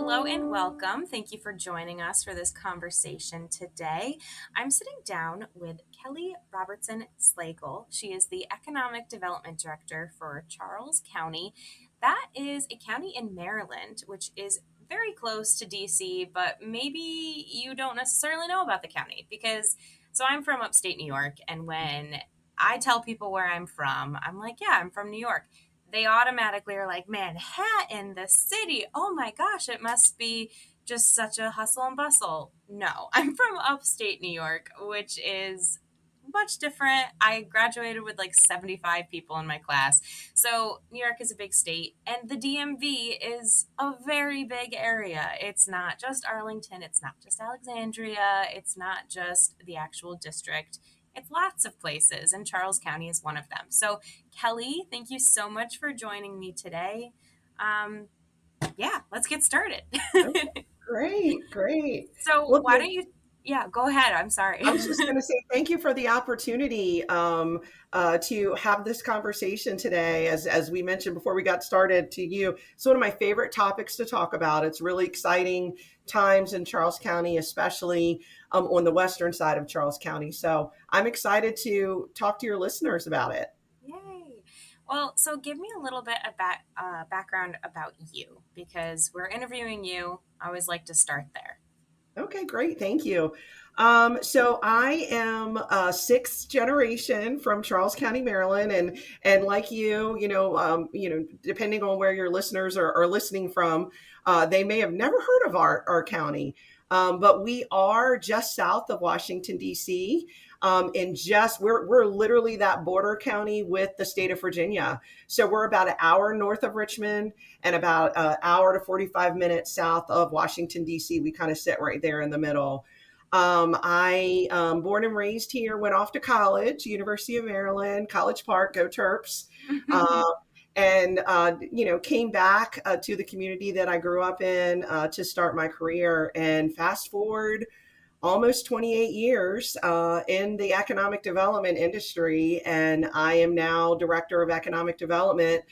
Hello and welcome. Thank you for joining us for this conversation today. I'm sitting down with Kelly Robertson-Swagel. She is the Economic Development Director for Charles County. That is a county in Maryland, which is very close to DC, but maybe you don't necessarily know about the county because so I'm from upstate New York, and when I tell people where I'm from, I'm like, yeah, I'm from New York. They automatically are like, Manhattan, the city. Oh my gosh, it must be just such a hustle and bustle. No, I'm from upstate New York, which is much different. I graduated with like 75 people in my class. So, New York is a big state, and the DMV is a very big area. It's not just Arlington, it's not just Alexandria, it's not just the actual district. It's lots of places, and Charles County is one of them. So, Kelly, thank you so much for joining me today. Um, yeah, let's get started. Okay, great, great. So, Well, why don't you? Yeah, go ahead. I'm sorry. I was just going to say thank you for the opportunity to have this conversation today. As we mentioned before we got started to you, it's one of my favorite topics to talk about. It's really exciting times in Charles County, especially on the western side of Charles County. So I'm excited to talk to your listeners about it. Yay. Well, so give me a little bit of background about you because we're interviewing you. I always like to start there. Okay, great. Thank you. So I am sixth generation from Charles County, Maryland, and like depending on where your listeners are listening from, they may have never heard of our county, but we are just south of Washington D.C. And just we're literally that border county with the state of Virginia. So we're about an hour north of Richmond and about an hour to 45 minutes south of Washington, D.C. We kind of sit right there in the middle. I born and raised here, went off to college, University of Maryland, College Park, go Terps. Uh, and came back to the community that I grew up in to start my career. And fast forward almost 28 years in the economic development industry, and I am now director of economic development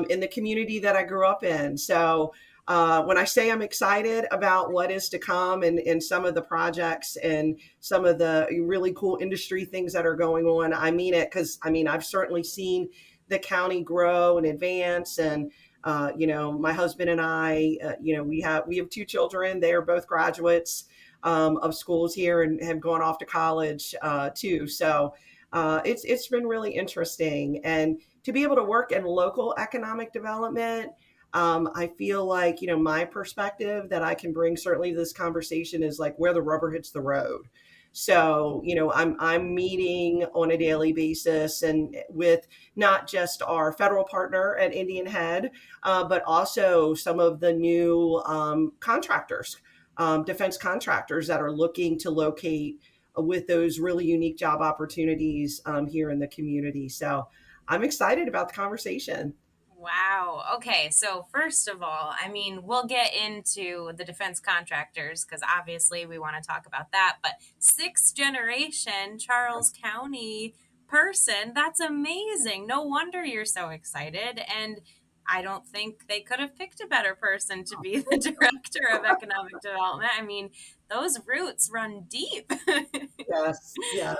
in the community that I grew up in. So when I say I'm excited about what is to come and some of the projects and some of the really cool industry things that are going on, I mean it, because I've certainly seen the county grow and advance. And my husband and I, we have two children. They are both graduates of schools here and have gone off to college too. So it's been really interesting, and to be able to work in local economic development. I feel like, my perspective that I can bring certainly to this conversation is like where the rubber hits the road. So, I'm meeting on a daily basis and with not just our federal partner at Indian Head, but also some of the new contractors, defense contractors that are looking to locate with those really unique job opportunities here in the community. So I'm excited about the conversation. Wow. Okay. So, first of all, we'll get into the defense contractors because obviously we want to talk about that. But sixth generation Charles County person, that's amazing. No wonder you're so excited. And I don't think they could have picked a better person to be the director of economic development. Those roots run deep. Yes, yes.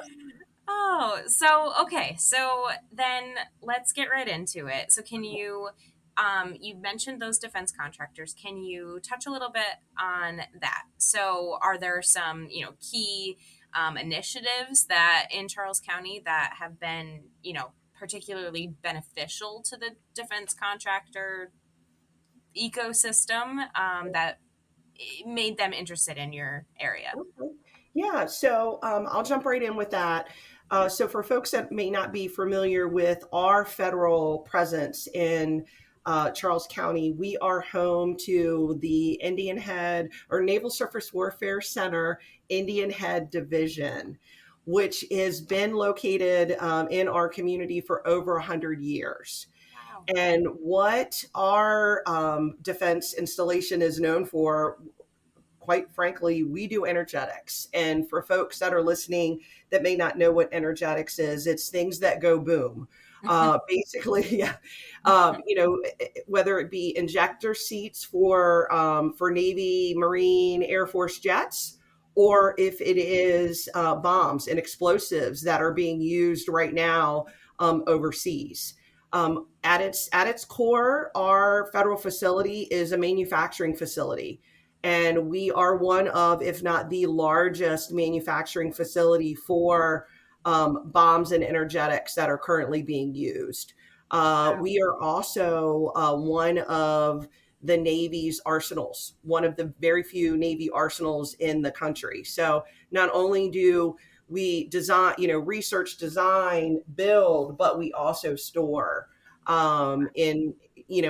Oh, so okay. So then let's get right into it. So can you you mentioned those defense contractors. Can you touch a little bit on that? So are there some, key initiatives that in Charles County that have been, particularly beneficial to the defense contractor ecosystem that made them interested in your area? Okay. Yeah, so I'll jump right in with that. So, for folks that may not be familiar with our federal presence in Charles County, we are home to the Indian Head or Naval Surface Warfare Center Indian Head Division, which has been located in our community for over 100 years. Wow. And what our defense installation is known for, quite frankly, we do energetics. And for folks that are listening that may not know what energetics is, it's things that go boom. Basically, yeah. Whether it be injector seats for Navy, Marine, Air Force jets, or if it is bombs and explosives that are being used right now overseas. At its core, our federal facility is a manufacturing facility. And we are one of, if not the largest manufacturing facility for bombs and energetics that are currently being used. Wow. We are also one of the Navy's arsenals, one of the very few Navy arsenals in the country. So not only do we design, research, design, build, but we also store in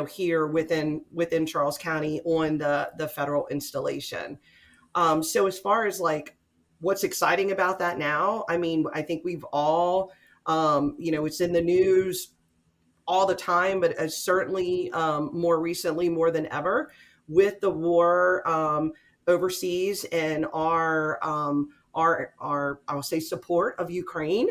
here within Charles County on the federal installation. So as far as like what's exciting about that now, I mean, I think we've all, it's in the news all the time, but certainly more recently, more than ever, with the war overseas and our I'll say support of Ukraine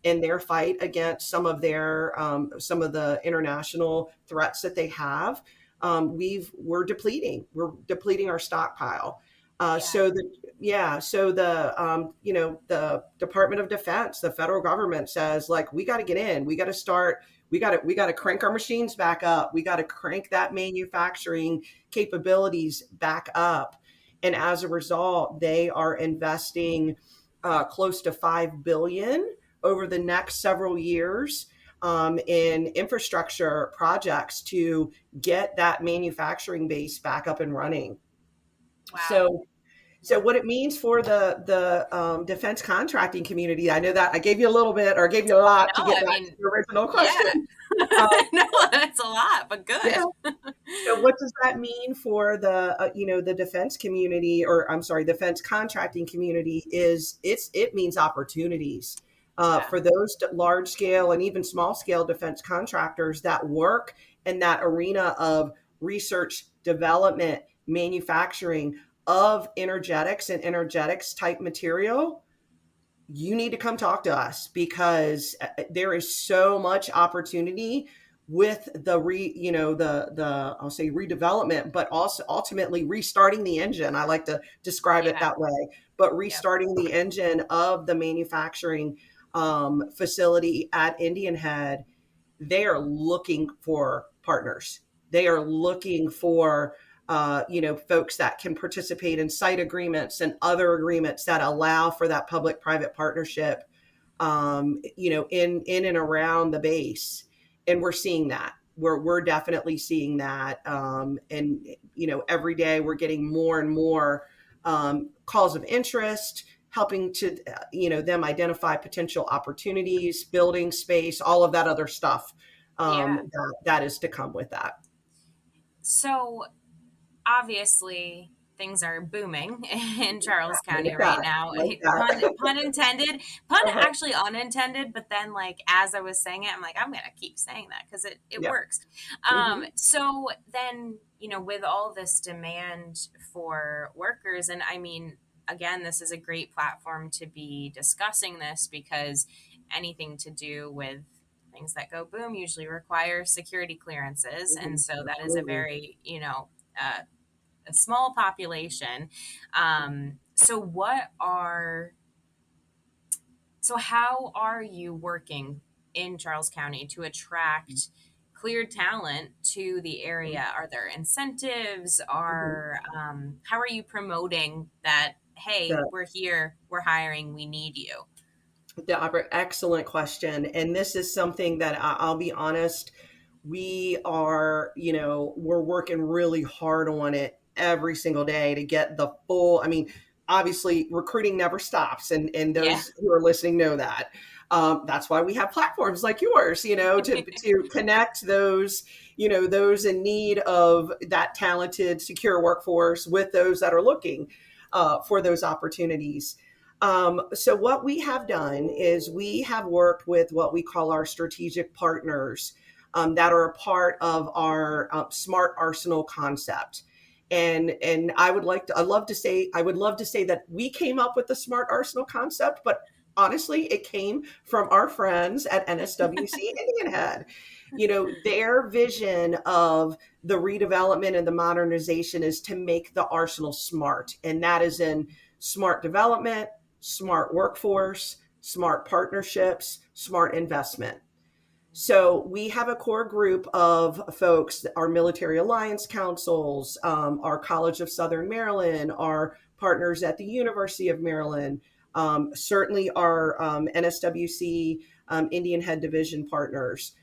in their fight against some of the international threats that they have. We're depleting our stockpile. Yeah. So the yeah, so the Department of Defense, the federal government says like we got to get in, we got to start, we got to crank our machines back up, we got to crank that manufacturing capabilities back up, and as a result, they are investing close to 5 billion over the next several years in infrastructure projects to get that manufacturing base back up and running. Wow. So what it means for the defense contracting community, I know that I gave you a little bit or gave you a lot to No, get I back to mean, your original yeah. question. Um, No, that's a lot, but yeah. good. So what does that mean for the defense community, or I'm sorry, defense contracting community? It means opportunities Yeah. for those large scale and even small scale defense contractors that work in that arena of research, development, manufacturing of energetics and energetics type material. You need to come talk to us because there is so much opportunity with the I'll say redevelopment, but also ultimately restarting the engine. I like to describe it Yeah. that way, but Yep. restarting the engine of the manufacturing facility at Indian Head. They are looking for partners. They are looking for folks that can participate in site agreements and other agreements that allow for that public-private partnership, in and around the base. And we're seeing that. We're definitely seeing that. And every day we're getting more and more calls of interest, helping to them identify potential opportunities, building space, all of that other stuff Yeah. that is to come with that. So obviously things are booming in Charles County Like right that, now. like Pun that. intended, pun Uh-huh. actually unintended, but then like as I was saying it, I'm like, I'm gonna keep saying that because it Yeah. works. Hmm. So then, with all this demand for workers, and I mean, again, this is a great platform to be discussing this because anything to do with things that go boom usually require security clearances. Hmm. And so that is a Absolutely. very, uh, a small population. So how are you working in Charles County to attract cleared talent to the area? Are there incentives? Mhm. How are you promoting that? Hey, The we're here, we're hiring, we need you. Excellent question. And this is something that I'll be honest, we're working really hard on it every single day to get the full. I mean, obviously, recruiting never stops, and Yeah. those who are listening know that. That's why we have platforms like yours, to connect those in need of that talented, secure workforce with those that are looking for those opportunities. So what we have done is we have worked with what we call our strategic partners that are a part of our smart arsenal concept. And I would love to say that we came up with the smart arsenal concept, but honestly, it came from our friends at NSWC Indian Head. Their vision of the redevelopment and the modernization is to make the arsenal smart. And that is in smart development, smart workforce, smart partnerships, smart investment. So we have a core group of folks, our military alliance councils, our College of Southern Maryland, our partners at the University of Maryland, certainly our NSWC Indian Head Division partners,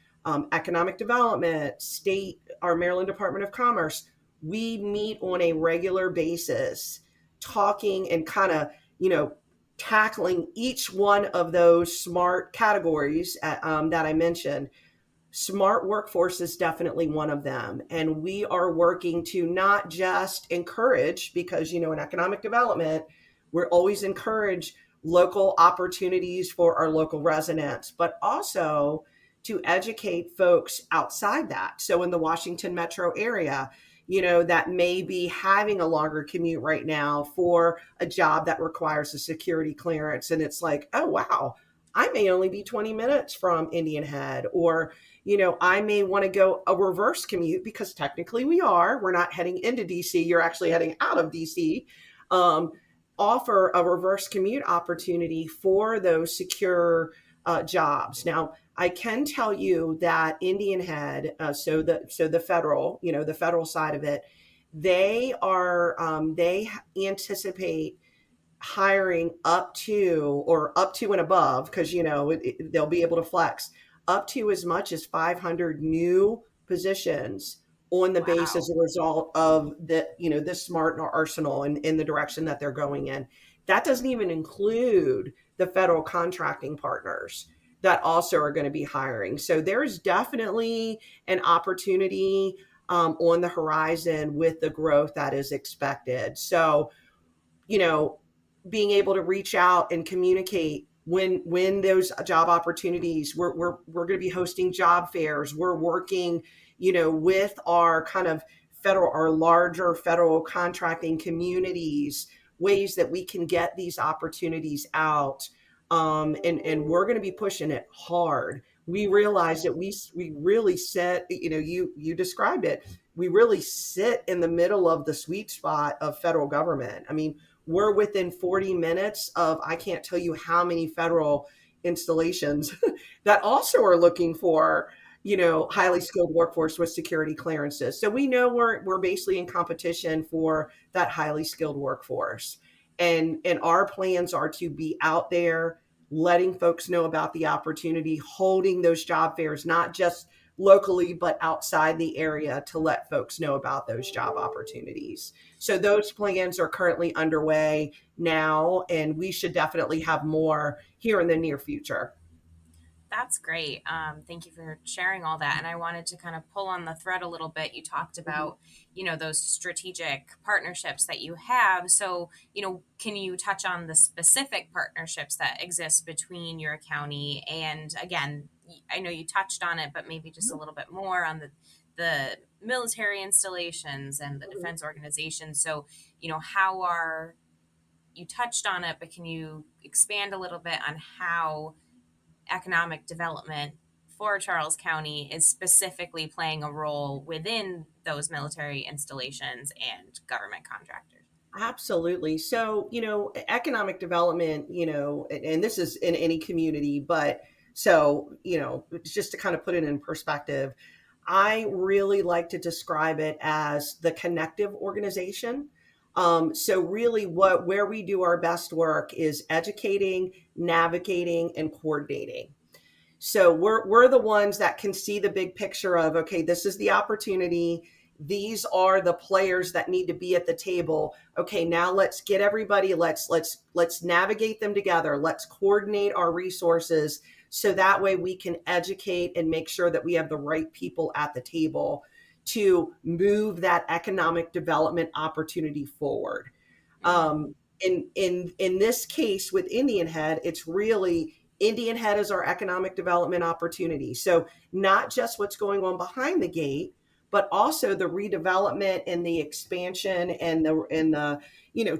economic development, state, our Maryland Department of Commerce. We meet on a regular basis, talking and kind of, tackling each one of those smart categories that I mentioned. Smart workforce is definitely one of them. And we are working to not just encourage, because, in economic development, we're always encourage local opportunities for our local residents, but also to educate folks outside that. So in the Washington metro area, that may be having a longer commute right now for a job that requires a security clearance. And it's like, oh, wow, I may only be 20 minutes from Indian Head, or, I may want to go a reverse commute because technically we're not heading into DC. You're actually heading out of DC. Offer a reverse commute opportunity for those secure jobs. Now, I can tell you that Indian Head, so the federal, the federal side of it, they anticipate hiring up to and above, because they'll be able to flex up to as much as 500 new positions on the base as Wow. a result of this smart arsenal and in the direction that they're going in. That doesn't even include the federal contracting partners that also are going to be hiring. So there's definitely an opportunity on the horizon with the growth that is expected. So, you know, being able to reach out and communicate when those job opportunities, we're going to be hosting job fairs. We're working, with our kind of our larger federal contracting communities, ways that we can get these opportunities out. And we're going to be pushing it hard. We realize that we really sit, you described it. We really sit in the middle of the sweet spot of federal government. I mean, we're within 40 minutes of, I can't tell you how many federal installations that also are looking for, highly skilled workforce with security clearances. So we know we're basically in competition for that highly skilled workforce. And our plans are to be out there letting folks know about the opportunity, holding those job fairs, not just locally, but outside the area, to let folks know about those job opportunities. So those plans are currently underway now, and we should definitely have more here in the near future. That's great. Thank you for sharing all that. And I wanted to kind of pull on the thread a little bit. You talked Mhm. about, those strategic partnerships that you have. So, can you touch on the specific partnerships that exist between your county and, again, I know you touched on it, but maybe just a Mhm. little bit more on the military installations and the Mhm. defense organizations. So, how are you touched on it, but can you expand a little bit on how economic development for Charles County is specifically playing a role within those military installations and government contractors? Absolutely. So, economic development, and this is in any community, but so, just to kind of put it in perspective, I really like to describe it as the connective organization. So really where we do our best work is educating, navigating, and coordinating. So we're the ones that can see the big picture of, okay, this is the opportunity. These are the players that need to be at the table. Okay, now let's get everybody, let's navigate them together. Let's coordinate our resources so that way we can educate and make sure that we have the right people at the table to move that economic development opportunity forward. Mm-hmm. In this case with Indian Head, it's really Indian Head is our economic development opportunity. So not just what's going on behind the gate, but also the redevelopment and the expansion and the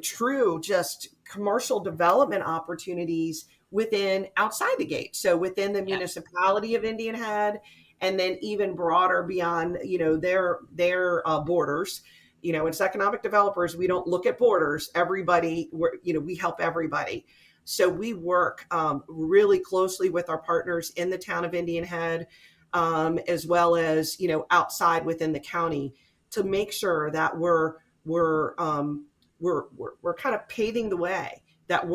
true just commercial development opportunities within outside the gate. So within the Yeah. municipality of Indian Head, and then even broader beyond, their borders. It's economic developers. We don't look at borders. Everybody, we help everybody. So we work really closely with our partners in the town of Indian Head, as well as outside within the county, to make sure that we're kind of paving the way, that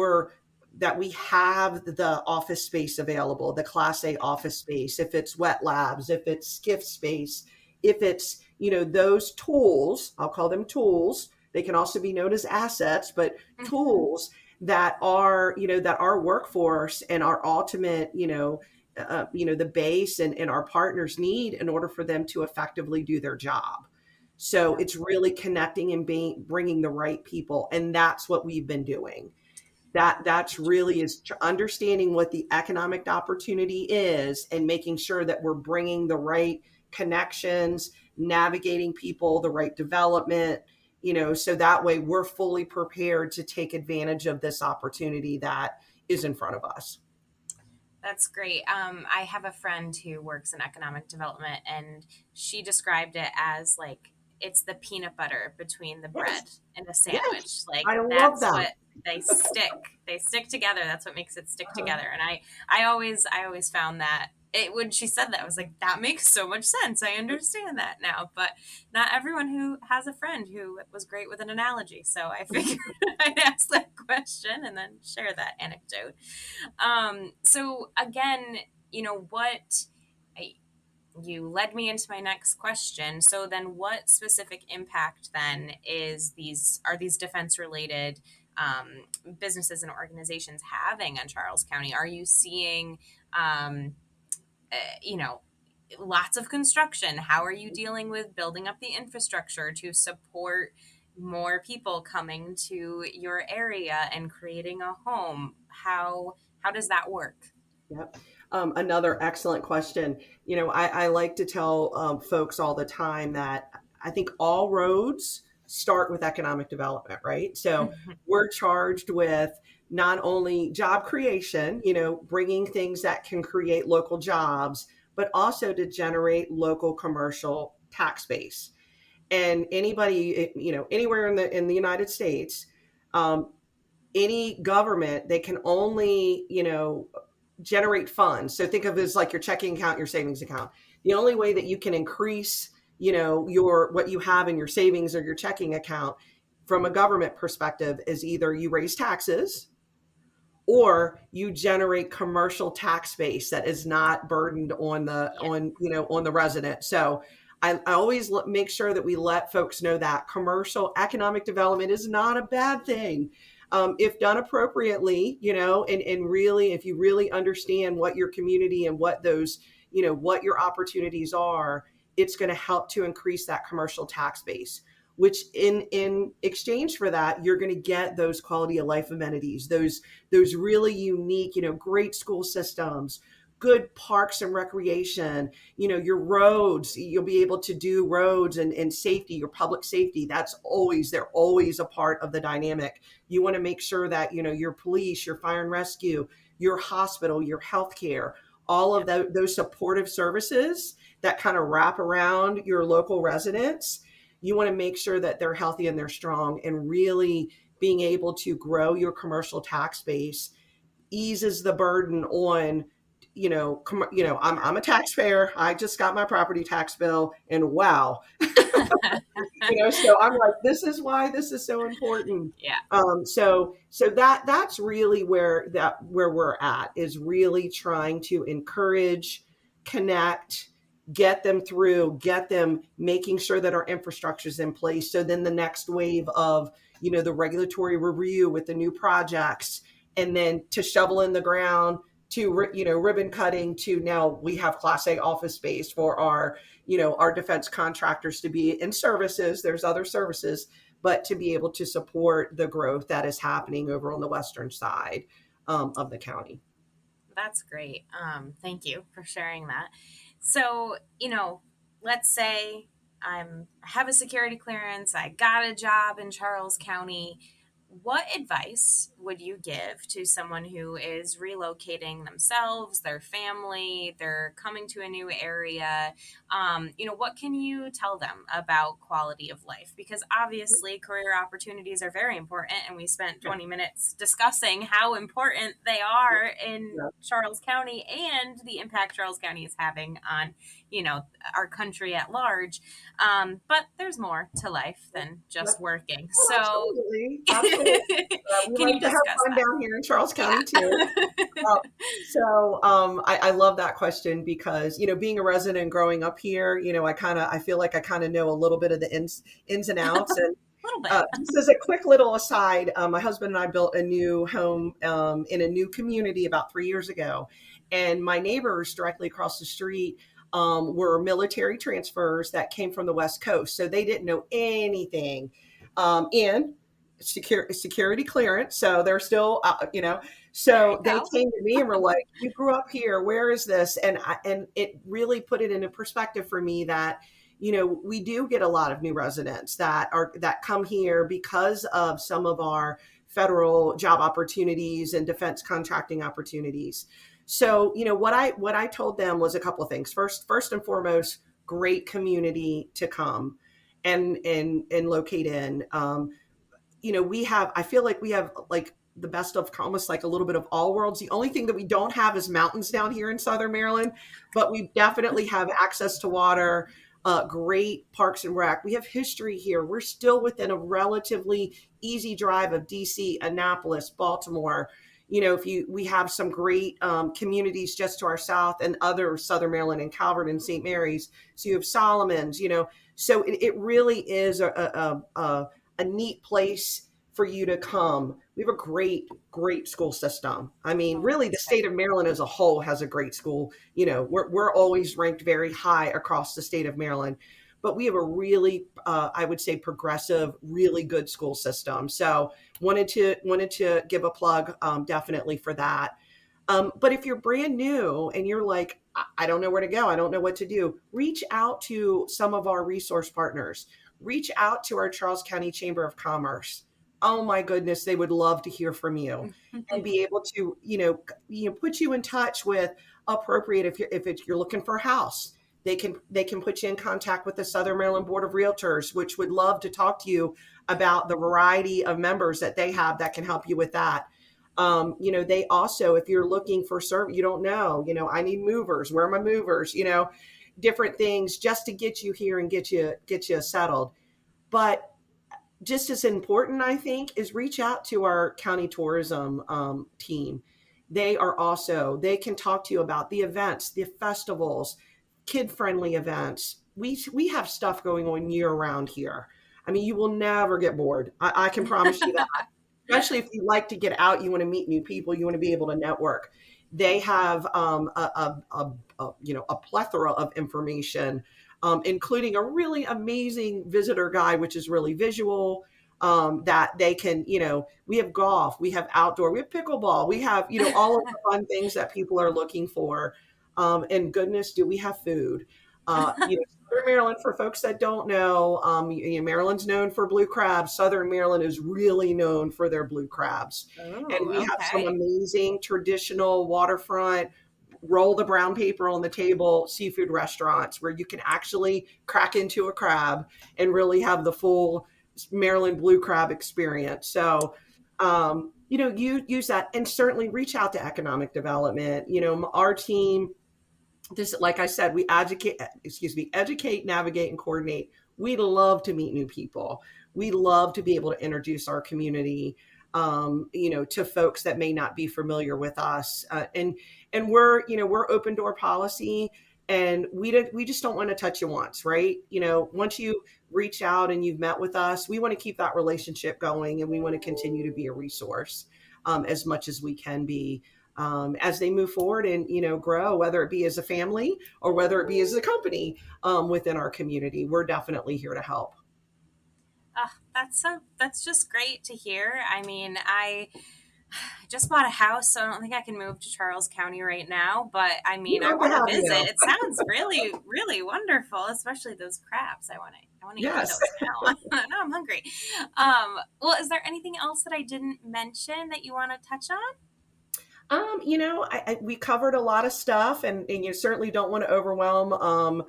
we have the office space available, the Class A office space, if it's wet labs, if it's skiff space, if it's, those tools, I'll call them tools. They can also be known as assets, but tools that our workforce and our ultimate, the base and our partners need in order for them to effectively do their job. So Yeah. it's really connecting and bringing the right people, and that's what we've been doing. That's really is understanding what the economic opportunity is and making sure that we're bringing the right connections, navigating people, the right development, so that way we're fully prepared to take advantage of this opportunity that is in front of us. That's great. I have a friend who works in economic development, and she described it as like it's the peanut butter between the bread Yes, and the yes, sandwich. Like I love that's that. what they stick. They stick together. That's what makes it stick together. And I always found that it when she said that, I was like, that makes so much sense. I understand that now. But not everyone who has a friend who was great with an analogy. So I figured I'd ask that question and then share that anecdote. So again, what I, you led me into my next question. So then what specific impact then are these defense related businesses and organizations having on Charles County? Are you seeing, um, you know, lots of construction? How are you dealing with building up the infrastructure to support more people coming to your area and creating a home? How does that work? Yep. Another excellent question. I like to tell folks all the time that I think all roads start with economic development, right? So we're charged with not only job creation, bringing things that can create local jobs, but also to generate local commercial tax base. And anybody, anywhere in the United States, um, any government, they can only, generate funds. So think of it as like your checking account, your savings account. The only way that you can increase, your what you have in your savings or your checking account from a government perspective is either you raise taxes or you generate commercial tax base that is not burdened on the Yeah. on on the resident. So I always make sure that we let folks know that commercial economic development is not a bad thing, if done appropriately, and really, if you really understand what your community and what those, what your opportunities are, it's going to help to increase that commercial tax base, which in exchange for that, you're going to get those quality of life amenities, those really unique, great school systems, good parks and recreation, your roads, you'll be able to do roads and safety, your public safety. They're always a part of the dynamic. You want to make sure that, your police, your fire and rescue, your hospital, your healthcare, all of those supportive services that kind of wrap around your local residents. You want to make sure that they're healthy and they're strong, and really being able to grow your commercial tax base eases the burden on, I'm a taxpayer. I just got my property tax bill, and wow, so I'm like, this is why this is so important. Yeah. So that's really where we're at, is really trying to encourage, connect, get them making sure that our infrastructure is in place. So then the next wave of, the regulatory review with the new projects, and then to shovel in the ground, to, ribbon cutting, to now we have Class A office space for our defense contractors to be in services. There's other services, but to be able to support the growth that is happening over on the western side, of the county. That's great. Thank you for sharing that. So, let's say I have a security clearance, I got a job in Charles County. what advice would you give to someone who is relocating themselves, their family, they're coming to a new area? What can you tell them about quality of life? Because obviously, career opportunities are very important, and we spent Yeah. 20 minutes discussing how important they are in Yeah. Charles County and the impact Charles County is having on, our country at large. But there's more to life than Yeah. just working. Oh, So, absolutely. Absolutely. We can like you to have discuss fun that? down here in Charles County too. Yeah. Uh, I love that question because, being a resident growing up here, I feel like I kind of know a little bit of the ins and outs. And A little bit. just as a quick little aside, my husband and I built a new home in a new community about 3 years ago. And my neighbors directly across the street were military transfers that came from the West Coast. So they didn't know anything in security clearance. So they're still, There you so they go. came to me and were like, "You grew up here. Where is this?" And it really put it into perspective for me that we do get a lot of new residents that come here because of some of our federal job opportunities and defense contracting opportunities. So, what I told them was a couple of things. First and foremost, great community to come and locate in. I feel like we have like the best of almost like a little bit of all worlds. The only thing that we don't have is mountains down here in Southern Maryland, but we definitely have access to water, great parks and rec. We have history here. We're still within a relatively easy drive of DC, Annapolis, Baltimore. We have some great communities just to our south and other Southern Maryland and Calvert and St. Mary's. So you have Solomon's, so it really is a neat place for you to come. We have a great, great school system. I mean, Oh, really, the that's great. state of Maryland as a whole has a great school. We're always ranked very high across the state of Maryland, but we have a really, I would say, progressive, really good school system. So wanted to give a plug, definitely for that. But if you're brand new and you're like, I don't know where to go, I don't know what to do, reach out to some of our resource partners. Reach out to our Charles County Chamber of Commerce. Oh my goodness, they would love to hear from you and be able to, put you in touch with appropriate if you're looking for a house. They can put you in contact with the Southern Maryland Board of Realtors, which would love to talk to you about the variety of members that they have that can help you with that. They also, if you're looking for service, you don't know, I need movers. Where are my movers? Different things just to get you here and get you settled. But just as important, I think, is reach out to our county tourism team. They can talk to you about the events, the festivals, kid friendly events. We have stuff going on year round here. I mean, you will never get bored. I can promise you that, especially if you like to get out, you want to meet new people, you want to be able to network. They have a plethora of information, including a really amazing visitor guide, which is really visual. That they can, we have golf, we have outdoor, we have pickleball, we have, all of the fun things that people are looking for. And goodness, do we have food? Southern Maryland, for folks that don't know, Maryland's known for blue crabs. Southern Maryland is really known for their blue crabs. And Oh, we have some okay. amazing traditional waterfront, roll the brown paper on the table seafood restaurants where you can actually crack into a crab and really have the full Maryland blue crab experience. So, you use that and certainly reach out to economic development. Our team, this, like I said, educate, navigate, and coordinate. We love to meet new people. We love to be able to introduce our community, to folks that may not be familiar with us. And we're open door policy, and we just don't want to touch you once, right? Once you reach out and you've met with us, we want to keep that relationship going, and we want to continue to be a resource, as much as we can be, as they move forward and grow, whether it be as a family or whether it be as a company, within our community. We're definitely here to help. That's just great to hear. I mean, I just bought a house, so I don't think I can move to Charles County right now. But I We'd mean, I love to want to have visit. you. It sounds really, really wonderful, especially those crabs. I want to I want to eat Yes. those now. Now I'm hungry. Well, is there anything else that I didn't mention that you want to touch on? We covered a lot of stuff, and you certainly don't want to overwhelm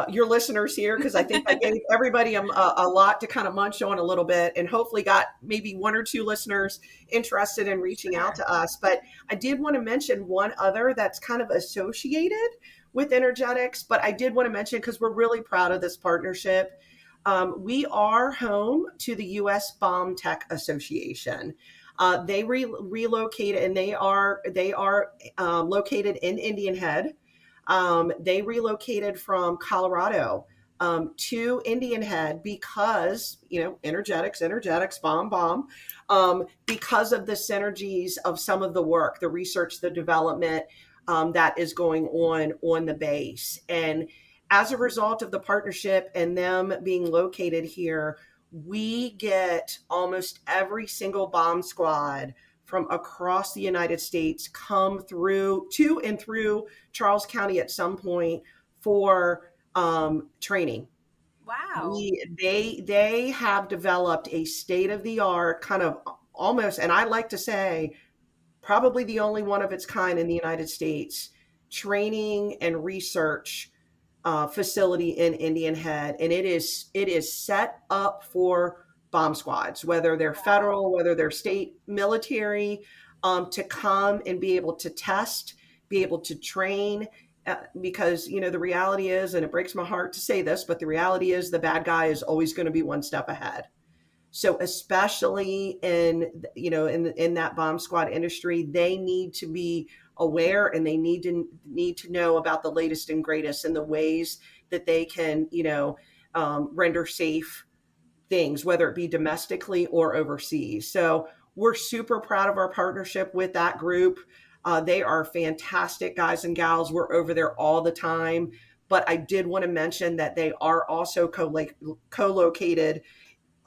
your listeners here because I think I gave everybody a lot to kind of munch on a little bit, and hopefully got maybe one or two listeners interested in reaching out Sure. to us. But I did want to mention one other that's kind of associated with energetics, but I did want to mention because we're really proud of this partnership. We are home to the U.S. Bomb Tech Association. They relocated, and they are located in Indian Head. They relocated from Colorado to Indian Head because energetics, bomb, because of the synergies of some of the work, the research, the development that is going on the base, and as a result of the partnership and them being located here, we get almost every single bomb squad from across the United States come through to and through Charles County at some point for training. Wow. They have developed a state of the art kind of almost, and I like to say probably the only one of its kind in the United States, training and research facility in Indian Head, and it is set up for bomb squads, whether they're Wow. federal, whether they're state military, to come and be able to test, be able to train. Because the reality is, and it breaks my heart to say this, but the reality is the bad guy is always going to be one step ahead. So especially in that bomb squad industry, they need to be aware, and they need to know about the latest and greatest and the ways that they can render safe things, whether it be domestically or overseas. So we're super proud of our partnership with that group. They are fantastic guys and gals. We're over there all the time. But I did want to mention that they are also co-located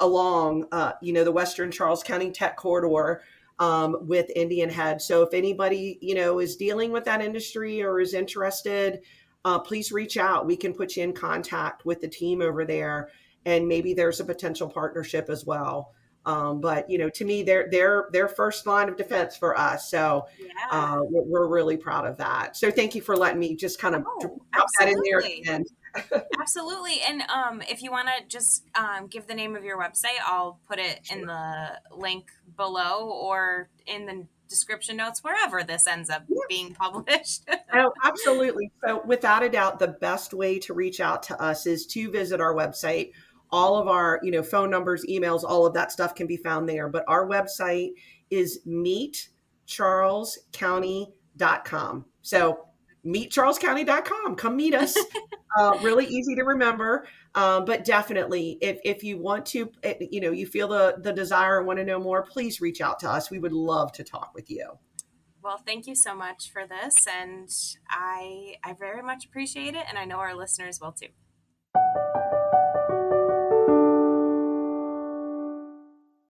along, the Western Charles County Tech Corridor with Indian Head. So if anybody, is dealing with that industry or is interested, please reach out. We can put you in contact with the team over there, and maybe there's a potential partnership as well. But to me, they're first line of defense for us. So Yeah. we're really proud of that. So thank you for letting me just kind of Oh, drop that in there at absolutely. the end. Absolutely. And if you want to just give the name of your website, I'll put it in Sure. the link below or in the description notes, wherever this ends up being published. Oh, absolutely. So, without a doubt, the best way to reach out to us is to visit our website. All of our, phone numbers, emails, all of that stuff can be found there. But our website is meetcharlescounty.com. So, meetcharlescounty.com. Come meet us. Really easy to remember. But definitely, if you want to, you feel the desire and want to know more, please reach out to us. We would love to talk with you. Well, thank you so much for this. And I very much appreciate it. And I know our listeners will too.